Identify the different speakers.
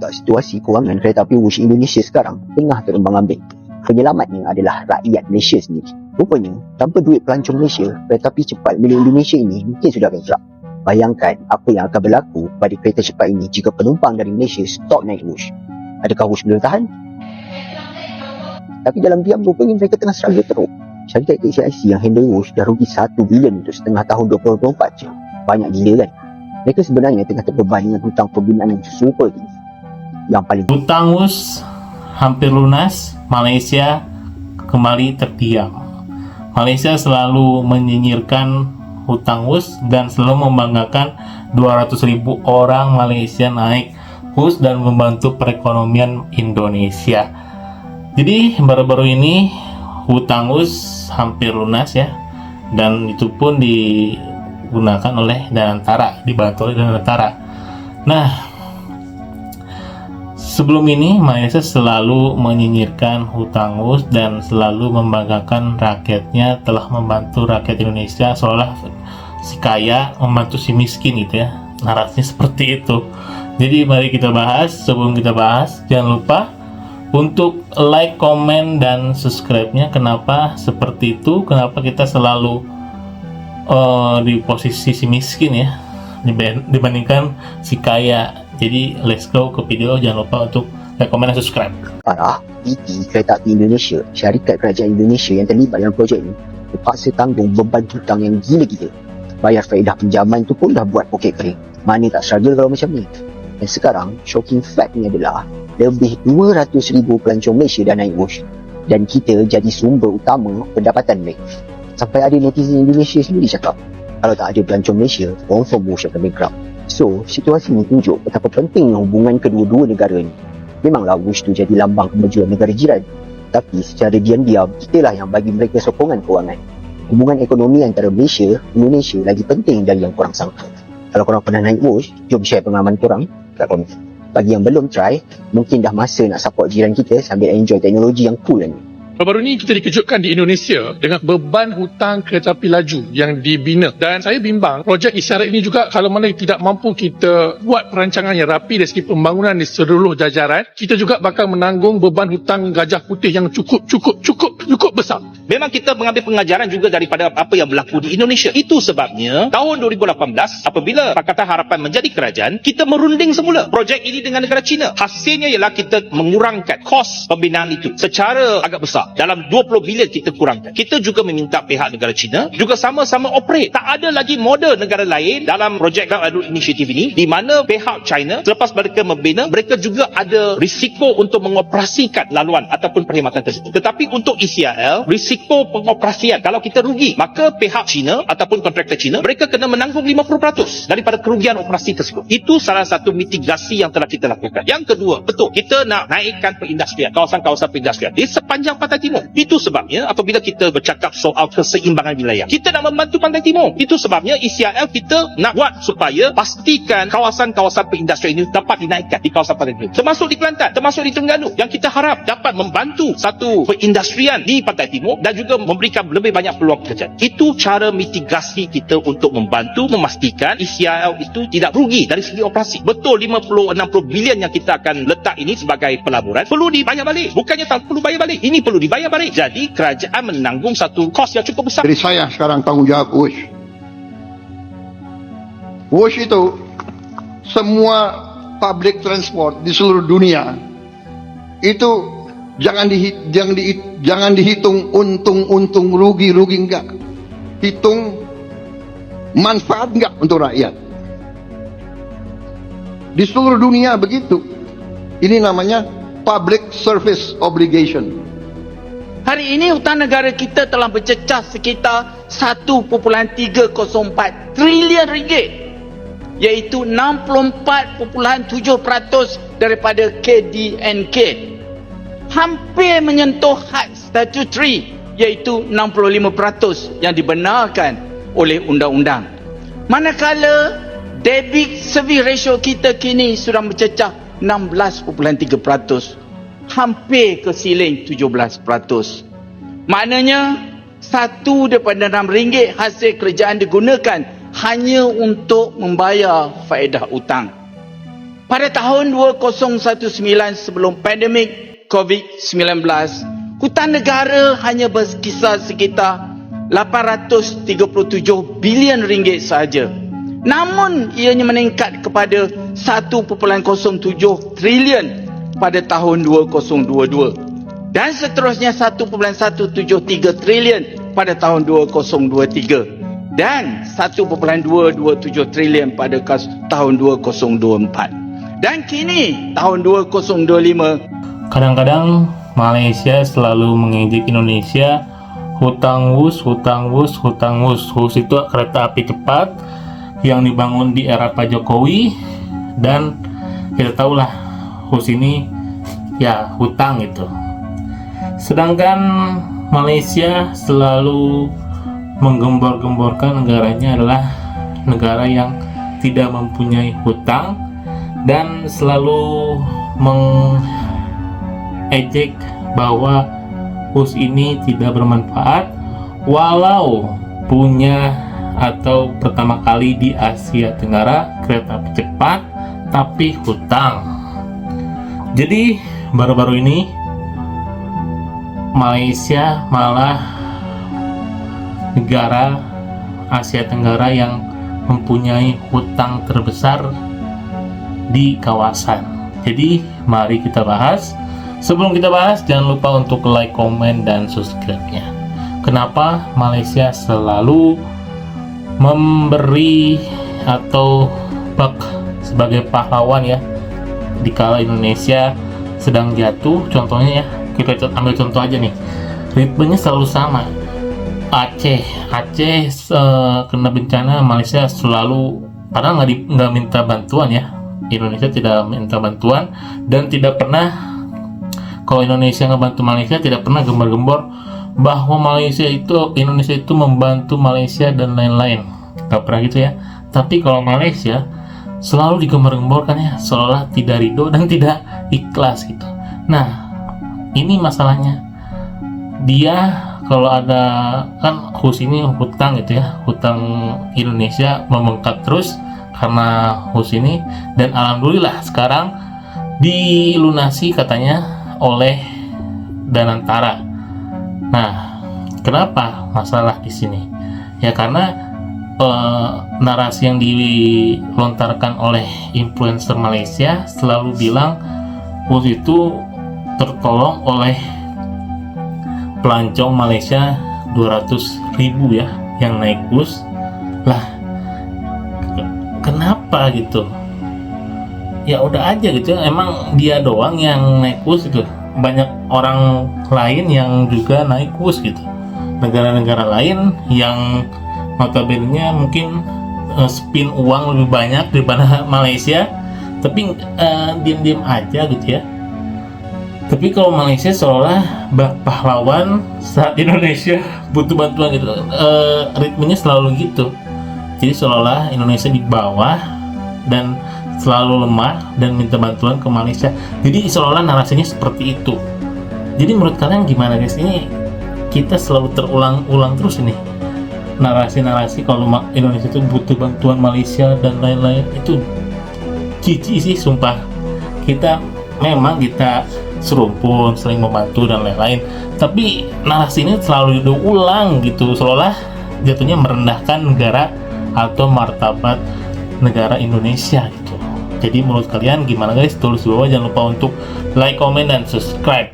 Speaker 1: tak situasi kewangan kereta api Wush Indonesia sekarang tengah terombang-ambing. Penyelamatnya adalah rakyat Malaysia sendiri. Rupanya, tanpa duit pelancong Malaysia, kereta api cepat milik Indonesia ini mungkin sudah bankrupt. Bayangkan apa yang akan berlaku pada kereta cepat ini jika penumpang dari Malaysia stop naik Wush. Adakah Wush boleh tahan? Tapi dalam diam rupanya mereka tengah struggle teruk. Syarikat KCIC yang handle Wush dah rugi 1 bilion untuk setengah tahun 2024 je. Banyak gila kan? Mereka sebenarnya tengah terbeban dengan hutang pembinaan yang super tinggi. Yang paling
Speaker 2: hutang Wush hampir lunas, Malaysia kembali terdiam. Malaysia selalu menyinyirkan hutang Wush dan selalu membanggakan 200.000 orang Malaysia naik Wush dan membantu perekonomian Indonesia. Jadi baru-baru ini hutang Wush hampir lunas ya, dan itu pun digunakan oleh Danantara, dibantu oleh Danantara. Nah, sebelum ini Malaysia selalu menyinyirkan hutang Wush dan selalu membanggakan rakyatnya telah membantu rakyat Indonesia, seolah si kaya membantu si miskin gitu ya. Narasinya seperti itu. Jadi mari kita bahas. Sebelum kita bahas, jangan lupa untuk like, komen, dan subscribe-nya. Kenapa seperti itu? Kenapa kita selalu di posisi si miskin ya dibandingkan si kaya? Jadi let's go ke video. Jangan lupa untuk like, komen, dan subscribe.
Speaker 1: parah, PT Kereta Api Indonesia, syarikat kerajaan Indonesia yang terlibat dalam projek ini, terpaksa tanggung beban hutang yang gila-gila. Bayar faedah pinjaman tu pun dah buat poket kering. Mana tak struggle kalau macam ni. Dan sekarang, shocking fact ni adalah lebih 200,000 pelancong Malaysia dah naik Wush. Dan kita jadi sumber utama pendapatan mereka. Sampai ada netizen Indonesia sendiri cakap, kalau tak ada pelancong Malaysia, confirm Wush akan bankrupt. So, situasi ini tunjuk betapa pentingnya hubungan kedua-dua negara ni. Memanglah Wush tu jadi lambang kemajuan negara jiran. Tapi secara diam-diam, kitalah yang bagi mereka sokongan kewangan. Hubungan ekonomi antara Malaysia, Indonesia lagi penting dari yang korang sangka. Kalau korang pernah naik Wush, jom share pengalaman korang kat komen. Bagi yang belum try, mungkin dah masa nak support jiran kita sambil enjoy teknologi yang cool ni.
Speaker 3: Baru-baru ni kita dikejutkan di Indonesia dengan beban hutang kereta api laju yang dibina. Dan saya bimbang projek isyarat ini juga kalau mana tidak mampu kita buat perancangan yang rapi dari segi pembangunan di seluruh jajaran, kita juga bakal menanggung beban hutang gajah putih yang cukup besar.
Speaker 4: Memang kita mengambil pengajaran juga daripada apa yang berlaku di Indonesia. Itu sebabnya tahun 2018 apabila Pakatan Harapan menjadi kerajaan, kita merunding semula projek ini dengan negara China. Hasilnya ialah kita mengurangkan kos pembinaan itu secara agak besar. Dalam 20 bilion kita kurangkan. Kita juga meminta pihak negara China juga sama-sama operate. Tak ada lagi model negara lain dalam projek Belt and Road Initiative ini di mana pihak China selepas mereka membina, mereka juga ada risiko untuk mengoperasikan laluan ataupun perkhidmatan tersebut. Tetapi untuk ECRL, risiko pengoperasian kalau kita rugi, maka pihak China ataupun kontraktor China, mereka kena menanggung 50% daripada kerugian operasi tersebut. Itu salah satu mitigasi yang telah kita lakukan. Yang kedua, betul, kita nak naikkan perindustrian, kawasan-kawasan perindustrian di sepanjang Pantai Timur. Itu sebabnya apabila kita bercakap soal keseimbangan wilayah, kita nak membantu Pantai Timur. Itu sebabnya ECRL kita nak buat supaya pastikan kawasan-kawasan perindustrian ini dapat dinaikkan di kawasan Pantai Timur. Termasuk di Kelantan, termasuk di Terengganu, yang kita harap dapat membantu satu perindustrian di Pantai Timur dan juga memberikan lebih banyak peluang pekerjaan. Itu cara mitigasi kita untuk membantu memastikan ECRL itu tidak rugi dari segi operasi. Betul 50-60 bilion yang kita akan letak ini sebagai pelaburan perlu dibayar balik. Bukannya tak perlu bayar balik. Ini perlu dibayar balik. Jadi kerajaan menanggung satu kos yang cukup besar.
Speaker 5: Jadi saya sekarang tanggungjawab Wush. Wush itu semua public transport di seluruh dunia itu jangan dihitung untung rugi enggak. Hitung manfaat enggak untuk rakyat. Di seluruh dunia begitu. Ini namanya public service obligation.
Speaker 6: Hari ini hutang negara kita telah bercecah sekitar 1.304 trilion ringgit, iaitu 64.7% daripada KDNK. Hampir menyentuh had statutory, iaitu 65% yang dibenarkan oleh undang-undang. Manakala debit service ratio kita kini sudah bercecah 16.3%. Hampir ke siling 17%. Maknanya RM1.6 hasil kerjaan digunakan hanya untuk membayar faedah hutang. pada tahun 2019 sebelum pandemik COVID-19, hutang negara hanya berkisar sekitar 837 bilion ringgit sahaja. Namun ianya meningkat kepada 1.07 trilion pada tahun 2022 dan seterusnya 1.173 triliun pada tahun 2023 dan 1.227 triliun pada tahun 2024 dan kini tahun 2025.
Speaker 2: Kadang-kadang Malaysia selalu mengejek Indonesia, hutang wus. Wus itu kereta api cepat yang dibangun di era Pak Jokowi, dan kita tahulah Hus ini ya hutang itu. Sedangkan Malaysia selalu menggembor-gemborkan negaranya adalah negara yang tidak mempunyai hutang dan selalu mengejek bahwa Hus ini tidak bermanfaat walau punya atau pertama kali di Asia Tenggara kereta api cepat tapi hutang. Jadi baru-baru ini Malaysia malah negara Asia Tenggara yang mempunyai hutang terbesar di kawasan. Jadi mari kita bahas. Sebelum kita bahas, jangan lupa untuk like, komen, dan subscribe-nya. Kenapa Malaysia selalu memberi atau bak sebagai pahlawan ya dikala Indonesia sedang jatuh? Contohnya ya, kita ambil contoh aja nih, ritmenya selalu sama. Aceh kena bencana, Malaysia selalu, padahal nggak minta bantuan ya, Indonesia tidak minta bantuan dan tidak pernah, kalau Indonesia ngebantu Malaysia tidak pernah gembar-gembor bahwa Indonesia itu membantu Malaysia dan lain-lain, nggak pernah gitu ya. Tapi kalau Malaysia selalu digembar-gemborkan ya, seolah tidak ridho dan tidak ikhlas gitu. Nah, ini masalahnya. Dia kalau ada, kan Hus ini hutang gitu ya, hutang Indonesia membengkak terus karena Hus ini, dan alhamdulillah sekarang dilunasi katanya oleh Danantara. Nah, kenapa masalah di sini? Ya karena narasi yang dilontarkan oleh influencer Malaysia selalu bilang Hus itu tertolong oleh pelancong Malaysia 200.000 ya yang naik bus. Lah, kenapa gitu? Ya udah aja gitu, emang dia doang yang naik bus gitu, banyak orang lain yang juga naik bus gitu. Negara-negara lain yang notabene mungkin spin uang lebih banyak daripada Malaysia, tapi diam-diam aja gitu ya. Tapi kalau Malaysia seolah pahlawan saat Indonesia butuh bantuan gitu, ritmenya selalu gitu. Jadi seolah Indonesia di bawah dan selalu lemah dan minta bantuan ke Malaysia. Jadi seolah narasinya seperti itu. Jadi menurut kalian gimana guys? Ini kita selalu terulang-ulang terus ini narasi-narasi kalau Indonesia itu butuh bantuan Malaysia dan lain-lain. Itu cici sih sumpah. Kita serumpun, sering membantu dan lain-lain, tapi narasi ini selalu diulang gitu, seolah jatuhnya merendahkan negara atau martabat negara Indonesia gitu. Jadi menurut kalian gimana guys? Tulis di bawah, jangan lupa untuk like, comment, dan subscribe.